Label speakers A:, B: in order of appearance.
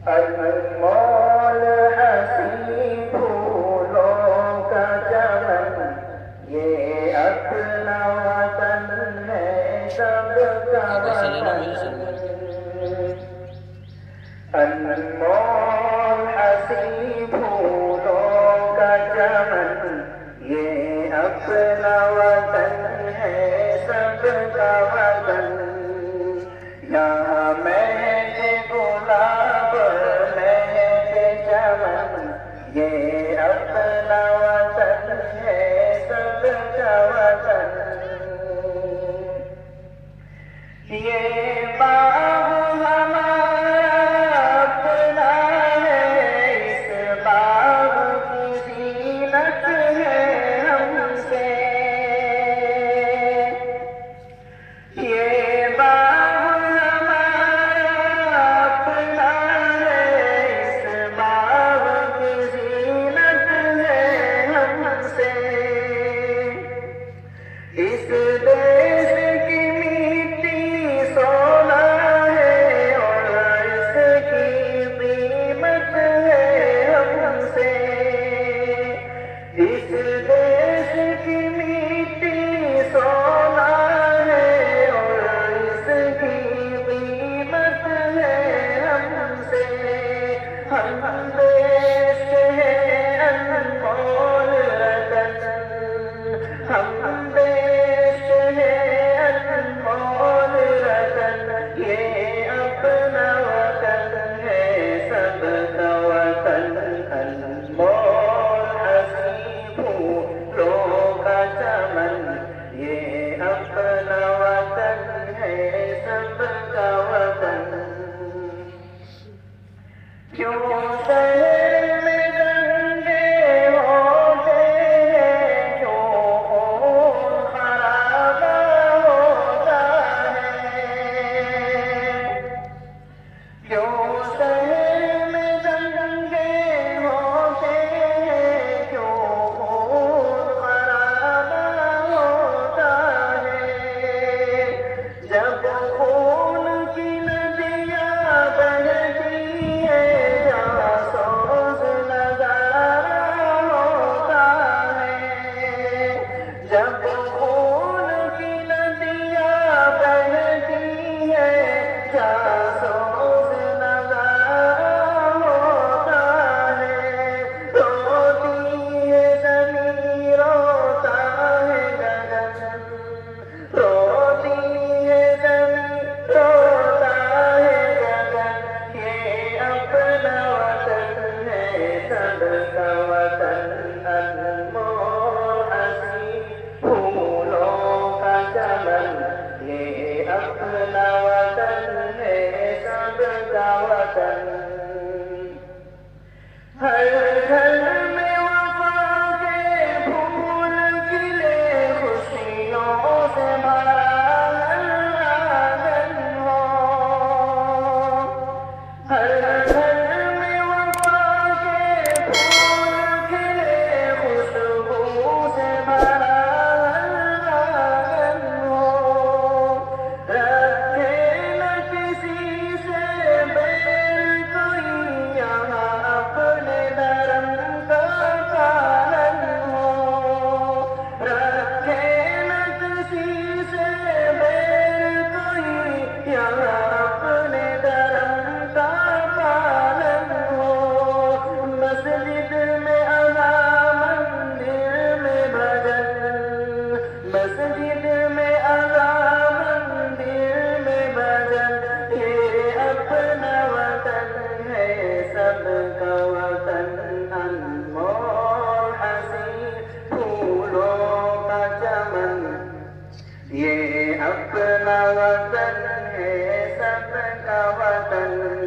A: انمول حسین پھولوں کا چمن یہ اپنا وطن ہے سب کا وطن انمول حسین پھولوں کا چمن یہ اپنا وطن ہے سب کا وطن یہاں مہک گلاب مہک چمن یہ اپنا وطن ہے سب کا وطن یہ باغ ہمارا اپنا ہے اس باغ کی زینت ہے ہم سے یہ باغ ہمارا اپنا ہے اس باغ کی زینت ہے ہم سے اس دیش کی مٹی سونا ہے اور اس کی قیمت ہے ہم سے اس دیش کی مٹی سونا ہے اور اس کی قیمت ہے ہم سے ہم دیش ہے انمول رتن ہم دیش ہے انمول رتن یہ اپنا وطن ہے سب کا وطن انمول حسین پھولوں کا چمن یہ اپنا وطن ہے سب کا وطن کیوں شہر میں دنگے ہوتے ہیں کیوں خون خراب ہوتا ہے کیوں شہر میں دنگے ہوتے ہیں کیوں خون خراب ہوتا ہے جب خون کی ندیاں بہتی ہے جاسوس نظارہ ہوتا ہے جب خون کی ندیاں بہتی ہے جاسوس نظارہ ہوتا ہے روتی ہے زمین روتا ہے گگن روتی ہے زمین روتا ہے گگن یہ اپنا وطن ہے سب کا وطن انمول حسین پھولوں کا چمن یہ اپنا وطن ہے سب کا وطن ہر گھر میں وفا کے پھول کھلے خوشیوں سے بھرا ہر آنگن ہو ہر گھر میں وفا کے پھول کھلے خوشبو سے بھرا ہر آنگن ہو رکھے نہ کسی سے بیر کوئی یہاں اپنے دھرم کا پالن ہو رکھے نہ کسی سے بیر کوئی یہاں اپنے دھرم کا پالن ہو مسجد میں اذان مندر میں بھجن مسجد میں اذان مندر میں بھجن یہ اپنا وطن ہے سب کا وطن انمول حسین پھولوں کا چمن یہ اپنا وطن ہے سب کا وطن